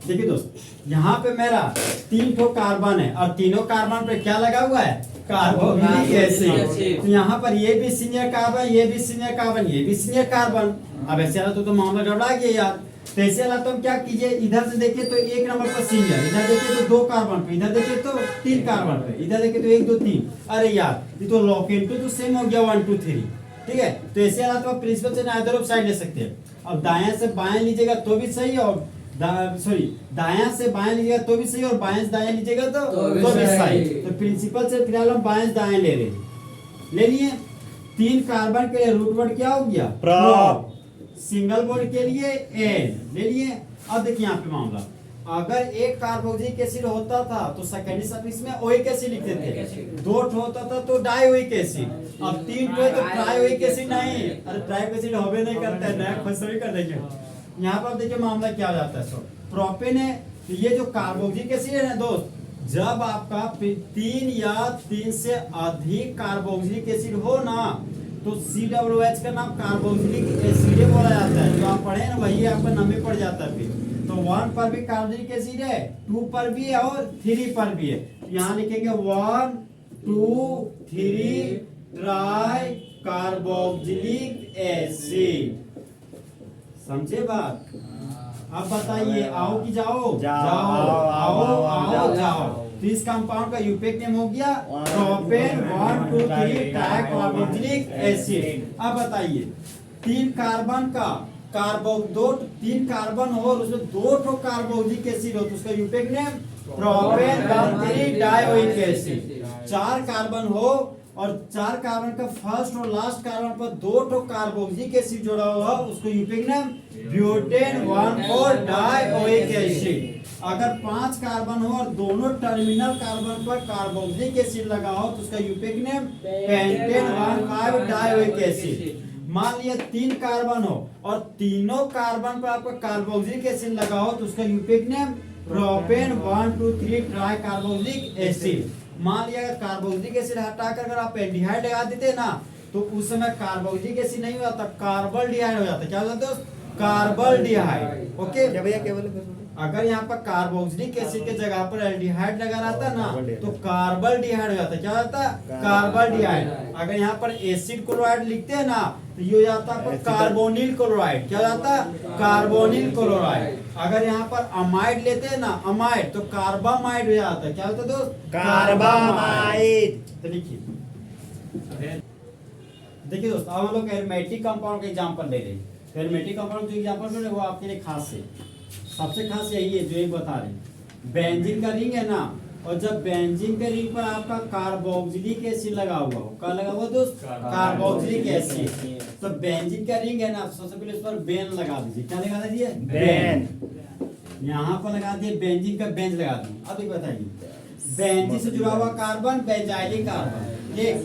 देखिए दोस्त, यहाँ पे मेरा 3 ठो कार्बन है और तीनों कार्बन पे क्या लगा हुआ है? Carboxylic acid. तो यहाँ पर ये भी सीनियर कार्बन, ये भी सीनियर कार्बन, ये भी सीनियर कार्बन। अब ऐसे वाला तो मामला गड़बड़ा गया यार। तो ऐसे वाला तो क्या कीजिए, इधर से देखिए तो 1 नंबर पर सीनियर, इधर देखिए तो 2 कार्बन पे, इधर देखिए तो 3 कार्बन पे, इधर देखिए तो 1 2 3। अरे यार ये तो लॉकेंटो तो सेम हो गया 1 2 3। ठीक है, तो ऐसे वाला तो प्रिंसिपल से आइदर ऑफ साइड ले सकते हैं। अब दाएं से बाएं लीजिएगा तो भी सही, और दायां से बाएं लीजिएगा तो भी सही, और बाएं से दाएं लीजिएगा तो भी सही। तो प्रिंसिपल से फिलहाल हम बाएं से दाएं ले रहे हैं, ले लिए। 3 कार्बन के लिए रूट वर्ड क्या हो गया? प्रो। सिंगल बॉन्ड के लिए एन ले लिए। अब देखिए यहाँ पे मामला, अगर एक कार्बोक्सिलिक एसिड होता था तो सेकेंडरी सफिक्स में ओइक एसिड लिखते थे, 2 ठो होता था तो डाइओइक एसिड, अब 3 ठो है तो ट्राइओइक एसिड नहीं। अरे ट्राइओइक एसिड होबे नहीं करता है, नया खुशबू कर देंगे। यहाँ पर देखिए मामला क्या हो जाता है। सो प्रोपेन है, तो ये जो कार्बोक्सिलिक एसिड है ना दोस्त, जब आपका 3 या 3 से अधिक कार्बोक्सिलिक एसिड हो ना, तो COOH का नाम कार्बोक्सिलिक एसिड बोला जाता है। जो आप पढ़े ना वही आपका नाम में पड़ जाता है। फिर तो 1 पर भी कार्बोक्सिलिक एसिड है, 2 पर भी है और 3 पर भी है। यहाँ लिखेंगे 1 2 3 ट्राई कार्बोक्सिलिक एसिड। समझे बात? अब बताइए, आओ कि जाओ? आओ जाओ। तो इस कंपाउंड का यूपेक नेम हो गया प्रोपेन 1 2 3 ट्राइकार्बोक्सिलिक एसिड। अब बताइए, 3 कार्बन का 3 कार्बन हो और उसमें 2 ठो कार्बोक्सिलिक एसिड हो तो उसका IUPAC name propane 1 3 dioic acid. 4 carbon हो और 4 कार्बन का फर्स्ट और लास्ट कार्बन पर 2 ठो कार्बोक्सिलिक एसिड जोड़ा हुआ उसको यूपेक नेम ब्यूटेन 1 4 डाइओइक एसिड। अगर 5 कार्बन हो और दोनों टर्मिनल कार्बन पर कार्बोक्सिलिक एसिड लगा हो तो उसका IUPAC name pentane 1 5 dioic acid. मान लिया 3 कार्बन हो और तीनों कार्बन पर आपका कार्बोक्सिलिक एसिड लगा हो तो उसका IUPAC name propane 1 2 3 tricarboxylic acid. मान लिया अगर कार्बोक्सिलिक एसिड हटाकर अगर आप एल्डिहाइड लगा देते ना, तो उस समय कार्बोक्सिलिक एसिड नहीं होता, कार्बल्डिहाइड हो जाता। क्या हो जाता है? कार्बल्डिहाइड। ओके भैया, क्या बोले? अगर यहाँ पर कार्बोक्सिलिक एसिड के जगह पर एल्डिहाइड लगा रहता ना तो कार्बल्डिहाइड हो जाता। क्या होता? कार्बल्डिहाइड। अगर यहाँ पर एसिड क्लोराइड लिखते हैं ना तो ये हो जाता है कार्बोनिल क्लोराइड। क्या हो जाता? Carbonyl chloride. अगर यहाँ पर अमाइड लेते हैं ना, अमाइड, तो कार्बामाइड हो जाता है। क्या होता है दोस्त? कार्बामाइड। तो देखिए दोस्त, अब हम लोग एरोमेटिक कंपाउंड का एग्जांपल ले रहे हैं। एरोमेटिक कंपाउंड जो एग्जांपल ले रहे हैं वो आपके लिए खास है, सबसे खास यही है जो ये बता रहे हैं। बेंजीन का रिंग है ना, और जब बेंजीन के रिंग पर आपका कार्बोक्सिलिक एसिड लगा हुआ हो, क्या लगा हुआ दोस्त? Carboxylic acid. तो बेंजीन का रिंग है ना, सबसे पहले उस पर बेन लगा दीजिए। क्या लगा दीजिए? बेन। यहाँ पर लगा दिए बेंजीन का बेंज लगा दिए। अब ये बताइए, बेंजीन से जुड़ा हुआ कार्बन बेंजाइलिक कार्बन। ठीक,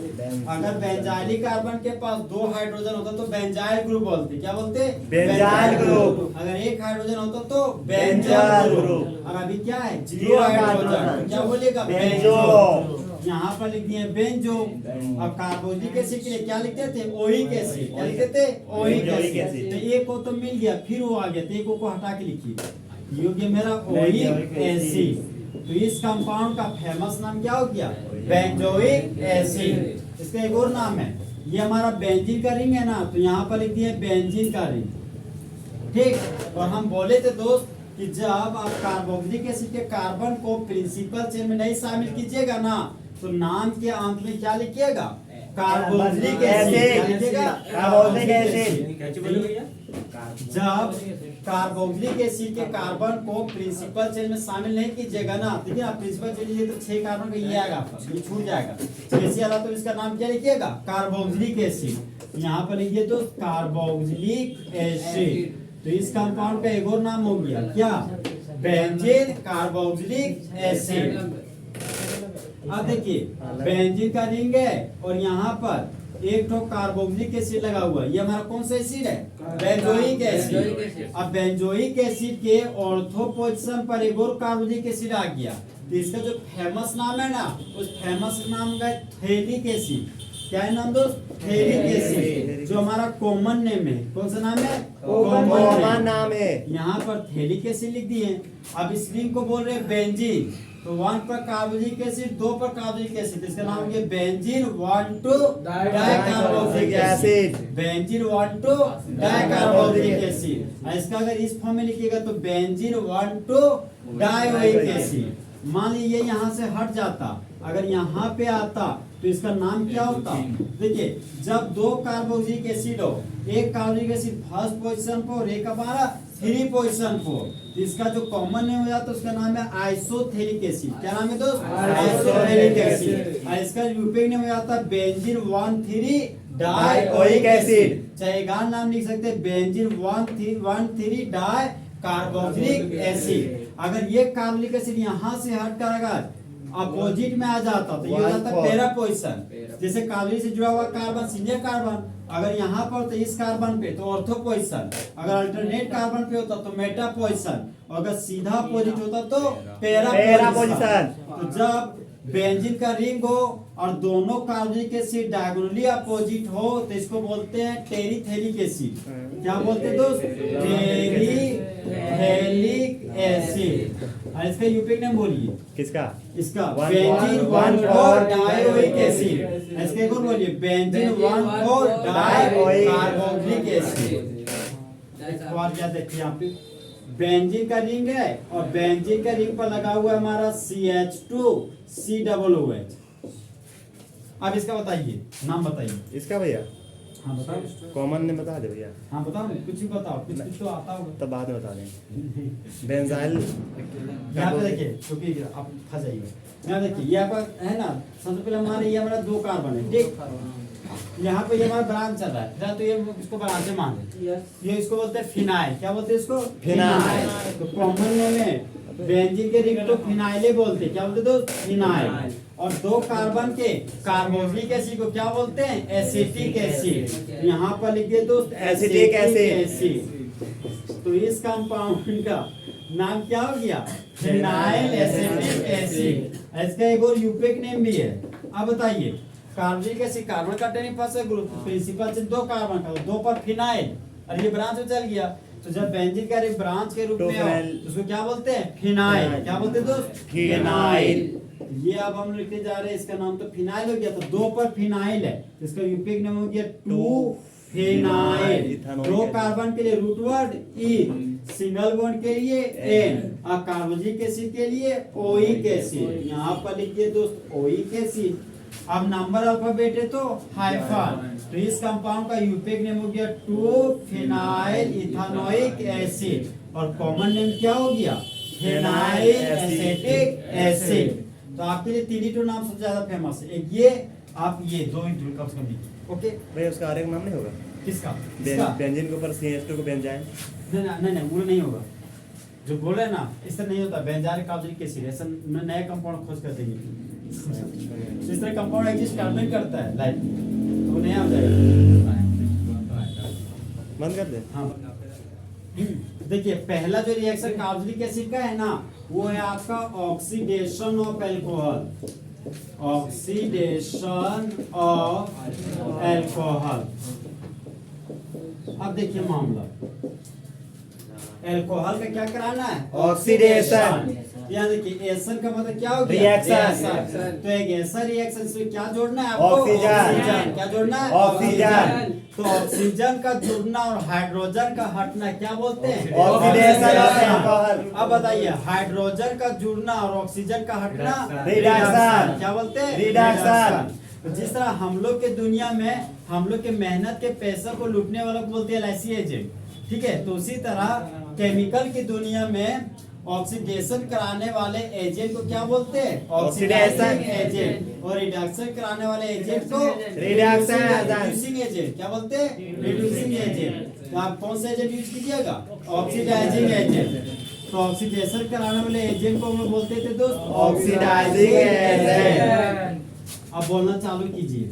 अगर बेंजाइलिक कार्बन के पास 2 हाइड्रोजन होता तो बेंजाइल ग्रुप बोलते। क्या बोलते? Benzyl group. अगर 1 हाइड्रोजन होता तो बेंजोल ग्रुप। और अभी क्या है? 0 हाइड्रोजन, तो क्या बोलेगा? बेंजो। यहाँ पर लिख दिए बेंजो। अब कार्बोक्सिलिक एसिड के लिए क्या लिखते थे? Oic acid. क्या लिखते थे? Oic acid. तो एक को तो मिल गया, फिर वो आ गया, तो एक को हटा के लिखिए, ये हो गया मेरा ओइक एसिड। तो इस कंपाउंड का फेमस नाम क्या हो गया? Benzoic acid. इसका एक और नाम है, ये हमारा बेंजीन का रिंग है ना, तो यहाँ पर लिख दिए बेंजीन का रिंग। ठीक, और हम बोले थे दोस्त कि जब आप कार्बोक्सिलिक एसिड के कार्बन को प्रिंसिपल चेन में नहीं शामिल कीजिएगा ना, तो नाम के अंत में क्या लिखिएगा? Carboxylic acid. Carboxylic acid. जब कार्बोक्सिलिक एसिड के कार्बन को प्रिंसिपल चेन में शामिल नहीं कीजिएगा ना, देखिए आप प्रिंसिपल चेन लीजिए तो 6 कार्बन का ये आएगा, ये छूट जाएगा। 6 से आला तो इसका नाम क्या लिखिएगा? Carboxylic acid. यहाँ पर लिखिए तो कार्बोक्सिलिक एसिड। तो इस कंपाउंड का एक और नाम हो गया क्या? Benzene carboxylic acid. अब देखिए बेंजीन का रिंग है और यहाँ पर एक तो कार्बोक्सिलिक एसिड लगा हुआ है, ये हमारा कौन सा एसिड है? Benzoic acid. अब बेंजोइक एसिड के ऑर्थो पोजीशन पर एक और कार्बोक्सिलिक एसिड आ गया, तो इसका जो फेमस नाम है ना, उस फेमस नाम का थैलिक एसिड। क्या है नाम दोस्त? थेलिक एसिड, जो हमारा कॉमन नेम है। कौन सा नाम है? कॉमन नाम है। यहाँ पर थेलिक एसिड लिख दिए। अब इस रिंग को बोल रहे हैं बेंजीन, तो 1 पर कार्बोक्सिलिक एसिड, 2 पर कार्बोक्सिलिक एसिड, इसका नाम हो गया benzene 1,2 dicarboxylic acid. Benzene 1,2 dicarboxylic acid. इसका अगर इस फॉर्म में लिखिएगा तो बेंजीन 1,2 डाइओइक एसिड। मान लीजिए यहाँ से हट जाता, अगर यहाँ पे आता तो इसका नाम क्या होता? देखिए, जब 2 कार्बोक्सिलिक एसिड हो, एक कार्बोक्सिलिक एसिड फर्स्ट पोजीशन पर और एक हमारा 3 पोजीशन पर, तो इसका जो कॉमन नेम हो जाता है उसका नाम है आइसोथेलिक एसिड। क्या नाम है दोस्त? आइसोथेलिक एसिड। और इसका यूपिक नेम हो जाता है बेंजीन 1,3 डाइओइक एसिड। चाहे गान नाम लिख सकते हैं, बेंजीन 1,3 डाई कार्बोक्सिलिक एसिड। अगर ये कार्बोक्सिलिक एसिड यहाँ से हटकर अगर अपोजिट में आ जाता तो ये हो जाता है पैरा पोजीशन। जैसे कार्बोक्सिलिक से जुड़ा हुआ कार्बन सिंगल कार्बन, अगर यहाँ पर तो इस कार्बन पे तो ऑर्थो पोजीशन, अगर अल्टरनेट कार्बन पे होता तो मेटा पोजीशन, और अगर सीधा अपोजिट होता तो पैरा पोजीशन। तो जब बेंजीन का रिंग हो और दोनों कार्बोक्सिलिक एसिड डायगोनली अपोजिट हो तो इसको बोलते हैं टेरिथेलिक एसिड। क्या बोलते हैं दोस्त? टेरिथेलिक एसिड। और इसका यूपिक नेम बोलिए। किसका? इसका बेंजीन 1,4 डाइओइक एसिड। इसका एक और बोलिए, बेंजीन 1,4 डाइओइक कार्बोक्सिलिक एसिड। इसको और क्या देखिए यहाँ पे, बेंजीन का रिंग है और बेंजीन का रिंग पर लगा हुआ है हमारा CH2COOH। अब इसका बताइए, नाम बताइए इसका भैया। हाँ बताओ। कॉमन नेम बता दे भैया। हाँ बताओ, कुछ भी बताओ, कुछ तो आता होगा। तब बाद में बता देंगे। बेंजाइल। यहाँ पे देखिए, क्योंकि आप फंस जाइए। यहाँ देखिए, ये आपका है ना, सबसे पहले हमारे ये हमारा 2 कार्बन है, ठीक। यहाँ पे ये हमारा ब्रांच चल रहा है, तो ये इसको ब्रांच मान लें। ये इसको बोलते हैं फिनाइल। क्या बोलते हैं इसको? फिनाइल। तो कॉमन नेम है बेंजीन के रिंग तो फिनाइल बोलते हैं। क्या बोलते हैं दोस्त? फिनाइल। और 2 कार्बन के कार्बोक्सिलिक एसिड को क्या बोलते हैं? Acetic acid. यहाँ पर लिखिए दोस्त, एसिटिक एसिड। तो इस कंपाउंड का नाम क्या हो गया? Phenyl acetic acid. इसका एक और यूपिक नेम भी है। अब बताइए, कार्बोक्सिलिक एसिड कार्बन का टेनिक फर्स्ट ग्रुप, प्रिंसिपल से 2 कार्बन का, 2 पर फिनाइल, और ये ब्रांच में चल गया, तो जब बेंजीन का एक ब्रांच के रूप में हो तो उसको क्या बोलते हैं? फिनाइल। क्या बोलते हैं दोस्त? फिनाइल। ये अब हम लिखते जा रहे हैं, इसका नाम तो फिनाइल हो गया, तो 2 पर फिनाइल है, तो इसका यूपिक नेम हो गया 2 फिनाइल। 2 कार्बन के लिए रूट वर्ड ई, सिंगल बॉन्ड के लिए एन, और कार्बोक्सिलिक एसिड के लिए ओइक एसिड। यहाँ पर लिखिए दोस्त ओइक एसिड। अब नंबर अल्फाबेट है तो हाइफन, तो इस कंपाउंड का यूपिक नेम हो गया 2 फिनाइल इथानोइक एसिड, और कॉमन नेम क्या हो गया? Phenyl acetic acid. तो आपके लिए 3 ही तो नाम सबसे ज्यादा फेमस है, एक ये, आप ये 2 ही कम से कम लिखिए। ओके भैया, उसका और एक नाम नहीं होगा? किसका? बेंजीन के ऊपर CH2 को बेंजाइल। नहीं, वो नहीं होगा। जो बोल रहे हैं ना, इस तरह नहीं होता। बेंजाइल कार्बोक्सिलिक एसिड, ऐसा नए कंपाउंड खोज कर देंगे। इस तरह कंपाउंड एग्जिस्ट करता है लाइफ, तो नहीं आ जाएगा। बंद कर दे। हाँ, देखिए, पहला जो रिएक्शन कार्बोक्सिलिक एसिड का है ना, वो है आपका oxidation of alcohol. Oxidation of alcohol. अब देखिए मामला, अल्कोहल का क्या कराना है? ऑक्सीडेशन। यहाँ देखिए, एसन का मतलब क्या हो गया? रिएक्शन। तो एक ऐसा रिएक्शन से क्या जोड़ना है आपको? ऑक्सीजन। क्या जोड़ना है? ऑक्सीजन। तो ऑक्सीजन का जुड़ना और हाइड्रोजन का हटना क्या बोलते हैं? Oxidation of alcohol. अब बताइए, हाइड्रोजन का जुड़ना और ऑक्सीजन का हटना रिडक्शन। क्या बोलते हैं? रिडक्शन। तो जिस तरह हम लोग के दुनिया में हम लोग के मेहनत के पैसा को लूटने वालों को बोलते हैं LIC एजेंट, ठीक है। तो उसी तरह केमिकल की दुनिया में ऑक्सीडेशन कराने वाले एजेंट को क्या बोलते हैं? Oxidising agent. और रिडक्शन कराने वाले एजेंट को रिड्यूसिंग एजेंट। क्या बोलते हैं? Reducing agent. तो आप कौन सा एजेंट यूज कीजिएगा? Oxidising agent. तो ऑक्सीडेशन कराने वाले एजेंट को हम बोलते थे दोस्त ऑक्सीडाइजिंग एजेंट। अब बोलना चालू कीजिए।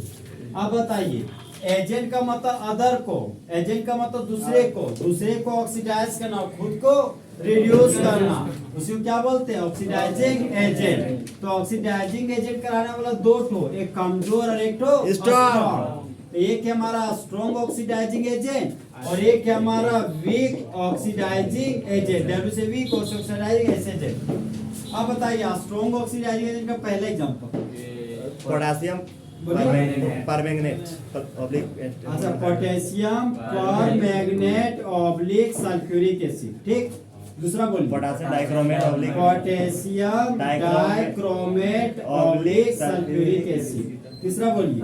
अब बताइए, एजेंट का मतलब अदर को, एजेंट का मतलब दूसरे को ऑक्सीडाइज करना, खुद को रिड्यूस करना। उसी को क्या बोलते हैं ऑक्सीडाइजिंग एजेंट। तो ऑक्सीडाइजिंग एजेंट कराने वाला दो ठो, एक कमजोर और एक ठो Strong। एक है हमारा स्ट्रॉन्ग ऑक्सीडाइजिंग एजेंट और एक है हमारा वीक ऑक्सीडाइजिंग एजेंट। डब्ल्यू से वीक ऑक्सीडाइजिंग एजेंट। अब बताइए स्ट्रॉन्ग ऑक्सीडाइजिंग एजेंट का पहला एग्जांपल पोटेशियम परमैंगनेट ऑब्लिक। अच्छा, potassium permanganate oblique sulphuric acid. ठीक, दूसरा बोलिए। Potassium dichromate oblique potassium dichromate oblique sulphuric acid. तीसरा बोलिए।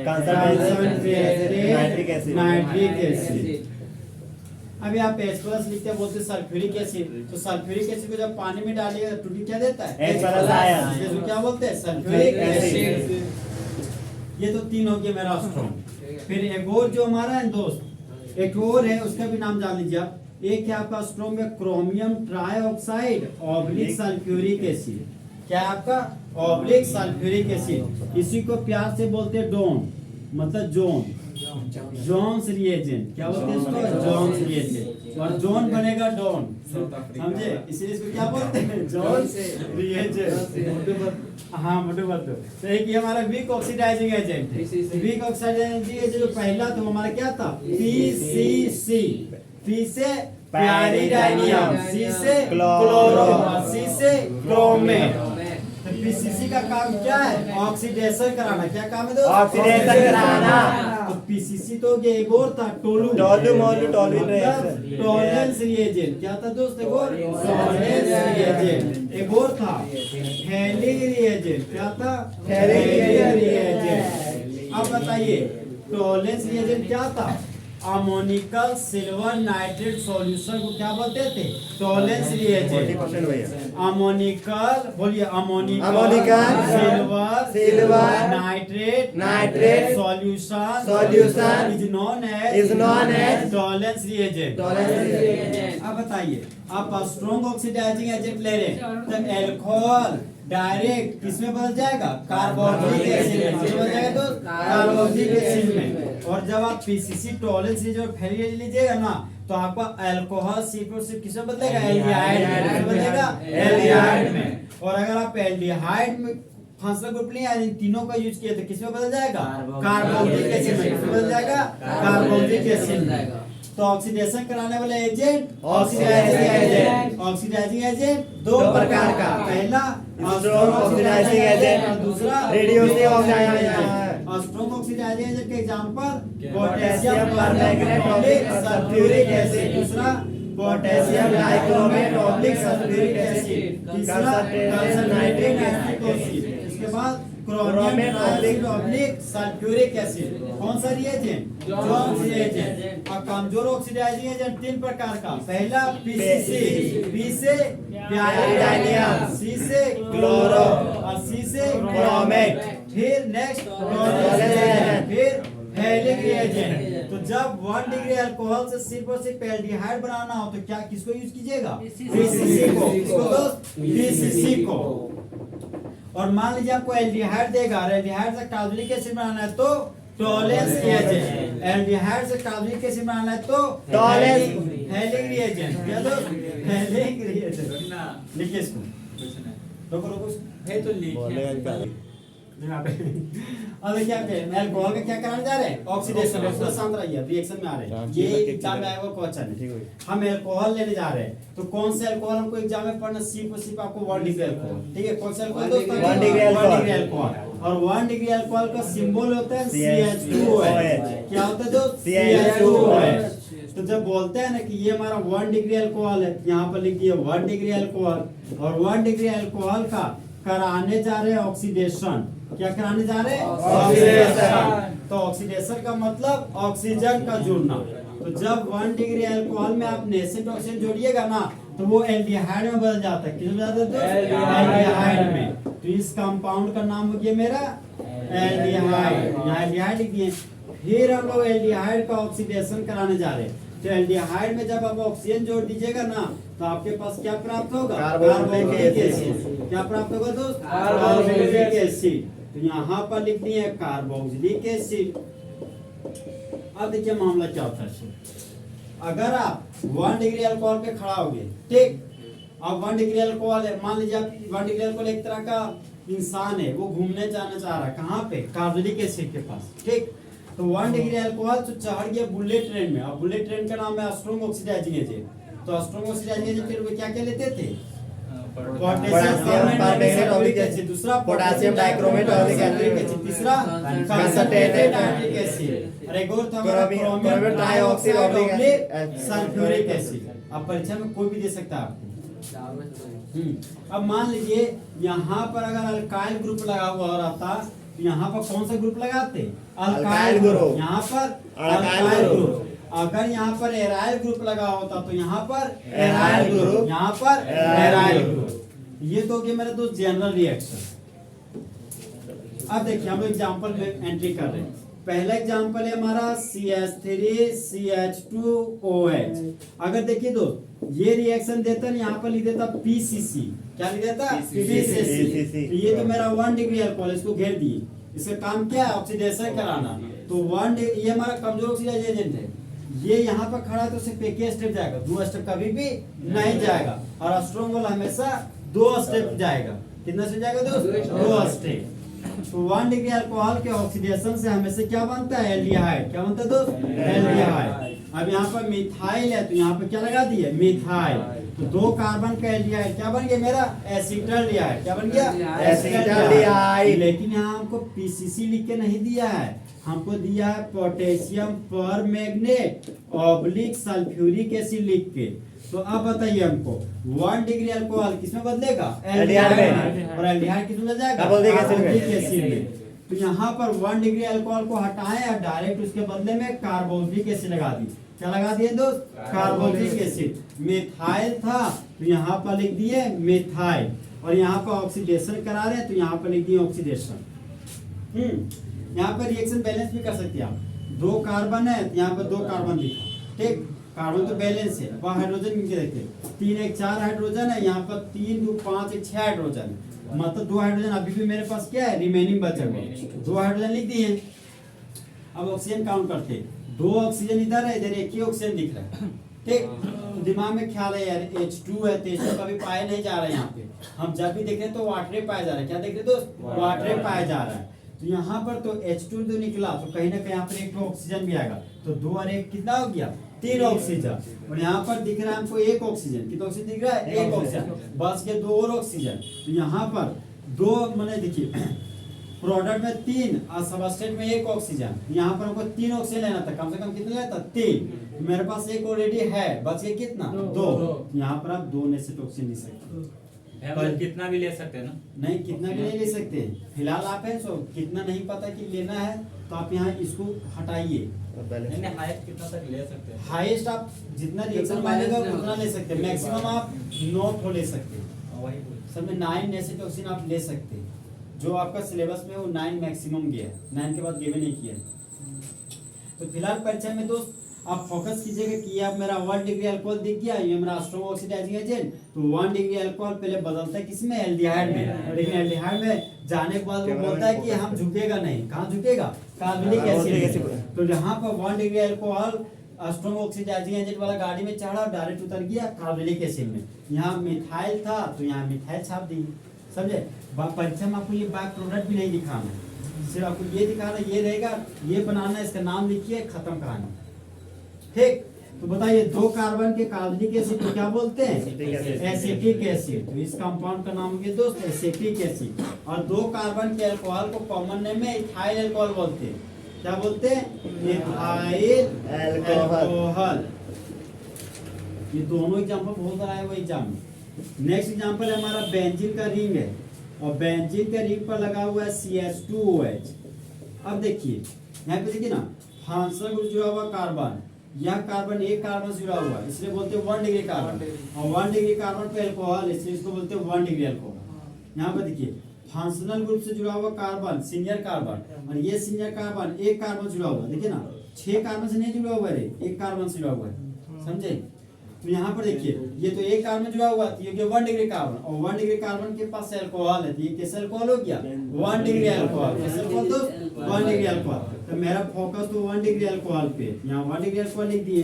Concentrated nitric acid. अभी आप H+ लिखते हैं, बोलते हैं सल्फ्यूरिक एसिड। तो सल्फ्यूरिक एसिड को जब पानी में डालिएगा तो क्या देता है? H+ ion. इसको क्या बोलते हैं? Sulphuric acid. ये तो तीन हो गया मेरा स्ट्रॉन्ग। फिर एक और जो हमारा है दोस्त, एक और है, उसका भी नाम जान लीजिए आप। एक है आपका स्ट्रॉन्ग में chromium trioxide oblique sulphuric acid. क्या है आपका? Oblique sulphuric acid. इसी को प्यार से बोलते हैं डोन, मतलब जोन, जोन्स रिएजेंट। क्या बोलते हैं इसको? Jones reagent. और जोन बनेगा डॉन, समझे? इसीलिए इसको क्या बोलते हैं? Jones reagent. हाँ मोटू बात। तो एक ये हमारा वीक ऑक्सीडाइजिंग एजेंट है। वीक ऑक्सीडाइजिंग एजेंट जो पहला था वो हमारा क्या था? PCC। पी से प्यारिडाइनियम, सी से क्लोरो, सी से क्रोमेट। तो पीसीसी का काम क्या है? ऑक्सीडेशन कराना। क्या काम है दोस्त? ऑक्सीडेशन कराना। तो पीसीसी तो ये एक और था, टोलू टोलूइन रिएक्शन। Tolerance reagent. क्या था दोस्त? एक और टॉलरेंस रिएजेंट। एक और था हेलिंग रिएजेंट। क्या था? Hailing reagent. अब बताइए टॉलरेंस रिएजेंट क्या था? अमोनिकल सिल्वर नाइट्रेट सॉल्यूशन को क्या बोलते थे? Tolerance reagent. 40% भैया। अमोनिकल, बोलिए ammoniacal silver nitrate solution is known as Tollens reagent. अब बताइए आप स्ट्रॉन्ग ऑक्सीडाइजिंग एजेंट ले रहे हैं तो अल्कोहल डायरेक्ट किसमें बदल जाएगा? कार्बोक्सिलिक एसिड में। किसमें बदल जाएगा दोस्त? कार्बोक्सिलिक एसिड में। और जब आप पीसीसी टॉलरेंस रिएजेंट लीजिएगा ना तो आपका अल्कोहल सिर्फ किसमें बदलेगा? एल्डिहाइड में बदलेगा, एल्डिहाइड में। और अगर आप एल्डिहाइड में फंक्शनल ग्रुप नहीं आए, तीनों का यूज किया तो किसमें बदल जाएगा? कार्बोक्सिलिक एसिड में। किसमें बदल जाएगा? कार्बोक्सिलिक एसिड में। तो ऑक्सीडेशन कराने वाले एजेंट ऑक्सीडाइजिंग एजेंट दो प्रकार का, पहला स्ट्रॉन्ग ऑक्सीडाइजिंग एजेंट और दूसरा reducing oxidising agent. Strong oxidising agent के example potassium permanganate oblique sulphuric acid, दूसरा potassium dichromate oblique sulphuric acid, तीसरा कंसंट्रेटेड नाइट्रिक एसिड, इसके बाद क्रोमियम ऑब्लिक सल्फ्यूरिक एसिड। कौन सा रिएजेंट? Jones reagent. और कमजोर ऑक्सीडाइजिंग एजेंट तीन प्रकार का, पहला पीसीसी, पी से प्यारिडाइनियम, सी से क्लोरो और सी से क्रोमेट। फिर नेक्स्ट फिर हेलिक रिएजेंट। तो जब 1 डिग्री अल्कोहल से सिर्फ और सिर्फ एल्डिहाइड बनाना हो तो क्या किसको यूज कीजिएगा? पीसीसी को। किसको दोस्त? पीसीसी को। और मान लीजिए आपको एल्डिहाइड देगा, एल्डिहाइड से कार्बोनिक एसिड बनाना है तो टॉलरेंस रिएजेंट, एल्डिहाइड से कार्बोनिक एसिड बनाना है तो टॉलरेंस हेलिक रिएजेंट। क्या दोस्त? हेलिक रिएजेंट। लिखिए इसको, रोको है तो लिख। अब क्या करें? अल्कोहल का क्या कराने जा रहे हैं? ऑक्सीडेशन। उसका शांत रहिए, रिएक्शन में आ रहे हैं। ये एग्जाम में आएगा क्वेश्चन है। हम अल्कोहल लेने जा रहे हैं तो कौन से अल्कोहल हमको एग्जाम में पढ़ना? सिर्फ आपको 1 डिग्री अल्कोहल। ठीक है, कौन सा अल्कोहल दोस्तों? 1 डिग्री अल्कोहल। और 1 डिग्री अल्कोहल का सिंबल होता है CH2OH। क्या होता है दोस्त? CH2OH। तो जब बोलते हैं ना कि ये हमारा 1 डिग्री अल्कोहल है, यहाँ पर लिख दिए 1 डिग्री अल्कोहल। और 1 डिग्री अल्कोहल का कराने जा रहे हैं ऑक्सीडेशन। क्या कराने जा रहे हैं? ऑक्सीडेशन। तो ऑक्सीडेशन का मतलब ऑक्सीजन का जुड़ना। तो जब 1 डिग्री अल्कोहल में आप नेसेंट ऑक्सीजन जोड़िएगा ना तो वो एल्डिहाइड में बदल जाता है। किसमें बदल जाता है? एल्डिहाइड में। तो इस कंपाउंड का नाम हो गया मेरा एल्डिहाइड। यहाँ एल्डिहाइड लिख दिए। फिर हम लोग एल्डिहाइड का ऑक्सीडेशन कराने जा रहे हैं। तो एल्डिहाइड में जब आप ऑक्सीजन जोड़ दीजिएगा ना तो आपके पास क्या प्राप्त होगा? Carboxylic acid. क्या प्राप्त होगा दोस्त? Carboxylic acid. तो यहाँ पर लिख दिए कार्बोक्सिलिक एसिड। अब देखिए मामला क्या होता है। अगर आप 1 डिग्री अल्कोहल पे खड़ा हो गए, ठीक, अब 1 डिग्री अल्कोहल है, मान लीजिए आप 1 डिग्री अल्कोहल एक तरह का इंसान है, वो घूमने जाना चाह रहा है कहाँ पे, कार्बोनिक एसिड के पास, ठीक। तो 1 डिग्री अल्कोहल तो चढ़ गया बुलेट ट्रेन में। अब बुलेट ट्रेन का नाम है स्ट्रांग ऑक्सीडाइजिंग एजेंट। तो स्ट्रांग ऑक्सीडाइजिंग एजेंट फिर वो क्या क्या लेते थे, पोटेशियम परमैंगनेट एसिड, दूसरा पोटेशियम डाइक्रोमेट ऑलिक एसिड, तीसरा कंसंट्रेटेड नाइट्रिक एसिड, और एक और था chromium dioxide oleic sulphuric acid. अब परीक्षा में कोई भी दे सकता है आपको। अब मान लीजिए यहाँ पर अगर अल्काइल ग्रुप लगा हुआ हो रहता, तो यहाँ पर कौन सा ग्रुप लगाते, अल्काइल ग्रुप, यहाँ पर अल्काइल ग्रुप। अगर यहाँ पर एराइल ग्रुप लगा होता तो यहाँ पर एराइल ग्रुप, यहाँ पर एराइल ग्रुप। ये तो हो गया मेरे दोस्त जनरल रिएक्शन। अब देखिए हम एग्जांपल में एंट्री कर रहे हैं। पहला एग्जांपल है हमारा CH3CH2OH। अगर देखिए दोस्त ये रिएक्शन देता है, यहाँ पर लिख देता PCC, क्या लिख देता PCC। तो ये तो मेरा 1 डिग्री अल्कोहल, इसको घेर दिए। इसका काम क्या है, ऑक्सीडेशन कराना। तो 1 ये हमारा कमजोर ऑक्सीडाइजिंग एजेंट है। ये यहाँ पर खड़ा है तो सिर्फ एक स्टेप जाएगा, 2 स्टेप कभी भी नहीं जाएगा। और स्ट्रॉन्ग वाला हमेशा 2 स्टेप जाएगा। कितना स्टेप जाएगा दोस्त, 2 स्टेप। तो 1 डिग्री अल्कोहल के ऑक्सीडेशन से हमेशा क्या बनता है, एल्डिहाइड। क्या बनता है दोस्त, एल्डिहाइड। अब यहाँ पर मिथाइल है तो यहाँ पर क्या लगा दिए, मिथाइल। तो 2 कार्बन का एल्डिहाइड क्या बन गया मेरा, एसिटाल्डिहाइड। क्या बन गया, एसिटाल्डिहाइड। लेकिन यहाँ हमको PCC लिख के नहीं दिया है, हमको दिया है potassium permanganate oblique sulphuric acid लिख के। तो अब बताइए हमको 1 डिग्री अल्कोहल किसमें बदलेगा, एल्डिहाइड में, और एल्डिहाइड किसमें बदल जाएगा, कार्बोनिक एसिड में। तो यहाँ पर 1 डिग्री अल्कोहल को हटाएं और डायरेक्ट उसके बदले में कार्बोनिक एसिड लगा दी। क्या लगा दिए दोस्त, कार्बोनिक एसिड। मिथाइल था तो यहाँ पर लिख दिए मिथाइल, और यहाँ पर ऑक्सीडेशन करा रहे हैं तो यहाँ पर लिख दिए ऑक्सीडेशन। यहाँ पर रिएक्शन बैलेंस भी कर सकते हैं आप। 2 कार्बन है तो यहाँ पर 2 कार्बन दिखा, ठीक। कार्बन तो बैलेंस है, वह हाइड्रोजन मिलके देखते 3 1 4 हाइड्रोजन है, यहाँ पर 3 2 5 1 6 हाइड्रोजन, मतलब 2 हाइड्रोजन अभी भी मेरे पास क्या है, रिमेनिंग बचा हुआ। 2 हाइड्रोजन लिख दिए। अब ऑक्सीजन काउंट करते, 2 ऑक्सीजन इधर है, इधर एक ही ऑक्सीजन दिख रहा है, ठीक। तो दिमाग में ख्याल है यार H2 है, तो H2 कभी पाया नहीं जा रहा है। यहाँ पे हम जब भी देख रहे हैं तो वाटरे पाया जा रहा है। क्या देख रहे दोस्त, वाटरे पाया जा रहा है। तो यहाँ पर तो H2 जो निकला तो कहीं ना कहीं यहाँ पर एक ऑक्सीजन भी आएगा, तो 2 और 1 कितना हो गया, 3 ऑक्सीजन। और यहाँ पर दिख रहा है हमको 1 ऑक्सीजन। कितना ऑक्सीजन दिख रहा है, 1 ऑक्सीजन। बस के 2 और ऑक्सीजन। तो यहाँ पर 2 मैंने देखिए प्रोडक्ट में 3 और सबस्ट्रेट में 1 ऑक्सीजन। यहाँ पर हमको 3 ऑक्सीजन लेना था, कम से कम कितना लेता, 3। मेरे पास 1 ऑलरेडी है, बच गया कितना, 2। यहाँ पर आप 2 नेसेट ऑक्सीजन ले सकते हो। पर कितना भी ले सकते हैं ना, नहीं कितना भी नहीं ले सकते। फिलहाल आप है सो कितना नहीं पता कि लेना है, तो आप यहाँ इसको हटाइए। हाईएस्ट कितना तक ले सकते हैं, हाईएस्ट आप जितना रिएक्शन मानेगा उतना ले सकते हैं। मैक्सिमम आप 9 ले सकते हैं। वही सब में 9 नेसेट ऑक्सीजन आप ले सकते हैं। जो आपका सिलेबस में वो 9 मैक्सिमम गया है, 9 के बाद गिवन नहीं किया। तो फिलहाल परीक्षा में दोस्त आप फोकस कीजिएगा कि अब मेरा 1 डिग्री अल्कोहल दिख गया, ये मेरा स्ट्रांग ऑक्सीडाइजिंग एजेंट। तो 1 डिग्री अल्कोहल पहले बदलता है किसमें, एल्डिहाइड में। लेकिन एल्डिहाइड में जाने के बाद वो बोलता है कि हम झुकेगा नहीं, कहाँ झुकेगा, कार्बोनिक एसिड। तो यहाँ पर 1 degree alcohol strong oxidising agent वाला गाड़ी में चढ़ा, डायरेक्ट उतर गया कार्बोनिक एसिड में। यहाँ मिथाइल था तो यहाँ मिथाइल छाप दी, समझे। परीक्षा में आपको ये बाय प्रोडक्ट भी नहीं दिखाना है, सिर्फ आपको ये दिखाना, ये रहेगा, ये बनाना, इसका नाम लिखिए, खत्म कहानी, ठीक। तो बताइए 2 कार्बन के कार्बनिक एसिड को क्या बोलते हैं, एसिटिक एसिड। तो इस कंपाउंड का नाम हो गया दोस्त एसिटिक एसिड। और 2 कार्बन के अल्कोहल को कॉमन नेम में इथाइल अल्कोहल बोलते हैं। क्या बोलते हैं, इथाइल अल्कोहल। ये दोनों एग्जांपल बहुत बार आए हुए एग्जाम में। नेक्स्ट एग्जांपल है हमारा बेंजीन का रिंग है, और बेंजीन के रिंग पर लगा हुआ है CH2OH। अब देखिए यहाँ पे देखिए ना, फंक्शनल ग्रुप जुड़ा हुआ कार्बन, यह कार्बन एक कार्बन से जुड़ा हुआ है, इसलिए बोलते हैं 1 डिग्री कार्बन। और 1 डिग्री कार्बन पे अल्कोहल, इसलिए इसको बोलते हैं 1 डिग्री अल्कोहल। यहाँ पर देखिए फंक्शनल ग्रुप से जुड़ा हुआ कार्बन, सीनियर कार्बन, और ये सीनियर कार्बन 1 कार्बन से जुड़ा हुआ है। देखिए ना 6 कार्बन से नहीं जुड़ा हुआ है, 1 कार्बन से जुड़ा हुआ है, समझे। तो यहाँ पर देखिए ये तो 1 कार्बन जुड़ा हुआ है, ये 1 डिग्री कार्बन, और 1 डिग्री कार्बन के पास अल्कोहल है, तो ये कैसे अल्कोहल हो गया, 1 डिग्री अल्कोहल। कैसे अल्कोहल तो 1 डिग्री अल्कोहल। तो मेरा फोकस तो 1 डिग्री अल्कोहल पे, यहाँ 1 डिग्री अल्कोहल लिख दिए।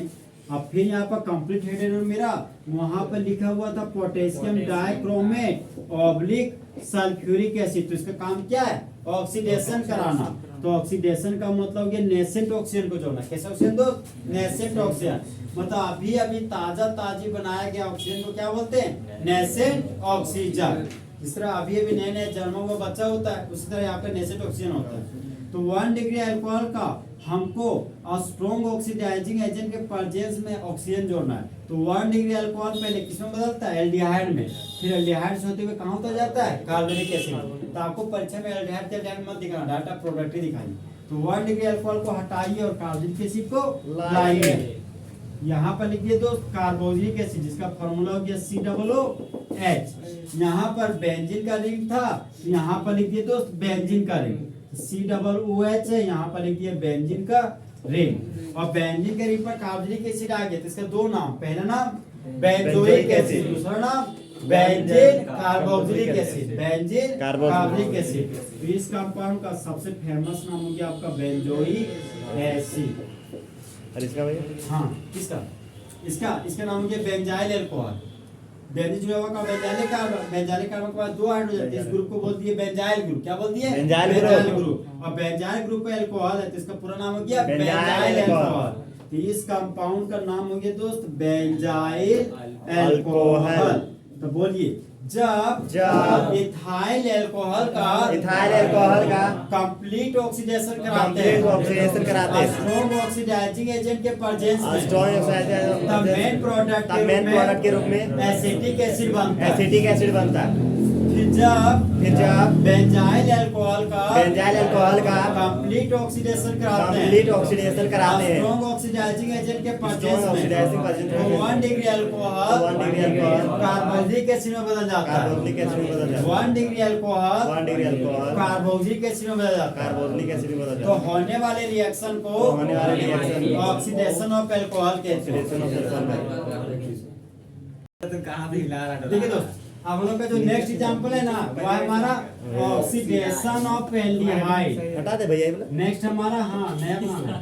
अब फिर यहाँ पर कंप्लीट हेडेड मेरा वहां पर लिखा हुआ था potassium dichromate oblique sulphuric acid. तो इसका काम क्या है? ऑक्सीडेशन कराना। तो ऑक्सीडेशन का मतलब ये नेसेंट ऑक्सीजन को जोड़ना। कैसे ऑक्सीजन दोस्त? Nascent oxygen. मतलब अभी अभी ताजी बनाया गया ऑक्सीजन को क्या बोलते हैं? Nascent oxygen. जिस तरह अभी अभी नए नए जन्मा हुआ बच्चा होता है उसी तरह यहाँ पे नेसेंट ऑक्सीजन होता है। तो 1 डिग्री अल्कोहल का हमको स्ट्रॉन्ग ऑक्सीडाइजिंग एजेंट के प्रेजेंस में ऑक्सीजन जोड़ना है। तो 1 डिग्री अल्कोहल पहले किसमें बदलता है? एल्डिहाइड में। फिर एल्डिहाइड से होते हुए कहाँ होता जाता है? Carbonic acid. तो आपको परीक्षा में एल्डिहाइड मत दिखाना, डाटा प्रोडक्ट ही दिखाइए। तो 1 डिग्री अल्कोहल को हटाइए और कार्बोनिक एसिड को लाइए। यहाँ पर लिखिए दोस्त कार्बोक्सिलिक एसिड जिसका फॉर्मूला हो गया COOH। यहाँ पर बेंजीन का रिंग था, यहाँ पर लिखिए दोस्त बेंजीन का रिंग COOH है, यहाँ पर लिखिए बेंजीन का रिंग। और बेंजीन के रिंग पर कार्बोक्सिलिक एसिड आ गया तो इसका दो नाम, पहला नाम बेंजोइक एसिड, दूसरा नाम benzene carboxylic acid. Benzene carboxylic acid. तो इस कंपाउंड का सबसे फेमस नाम हो गया आपका बेंजोइक एसिड। और इसका भैया? हाँ किसका? इसका नाम हो गया बेंजाइल अल्कोहल। बेंजीन जुड़ा हुआ का बेंजाइल कार्बन के बाद दो हाइड्रोजन, इस ग्रुप को बोलती है बेंजाइल ग्रुप। क्या बोलती है? Benzyl group. और बेंजाइल ग्रुप का अल्कोहल है तो इसका पूरा नाम हो गया बेंजाइल बेंजाइल अल्कोहल। तो इस कंपाउंड का नाम हो गया दोस्त बेंजाइल अल्कोहल। तो बोलिए जब इथाइल अल्कोहल का कंप्लीट ऑक्सीडेशन कराते हैं स्ट्रॉन्ग ऑक्सीडाइजिंग एजेंट के प्रेजेंस में तब मेन प्रोडक्ट के रूप में एसिटिक एसिड बनता है। फिर जब बेंजाइल अल्कोहल का कंप्लीट ऑक्सीडेशन कराते हैं स्ट्रॉन्ग ऑक्सीडाइजिंग एजेंट के प्रेजेंस में तो 1 डिग्री अल्कोहल कार्बोक्सिलिक एसिड में बदल जाता है। 1 डिग्री अल्कोहल कार्बोक्सिलिक एसिड में बदल जाता है। तो होने वाले रिएक्शन को ऑक्सीडेशन ऑफ अल्कोहल कहते हैं। तो कहाँ भी हिला रहा देखिए दोस्त आप लोग का जो नेक्स्ट एग्जांपल है ना वो है हमारा ऑक्सीडेशन ऑफ एल्डिहाइड। हटा दे भैया ये वाला। नेक्स्ट हमारा हाँ नया बनाना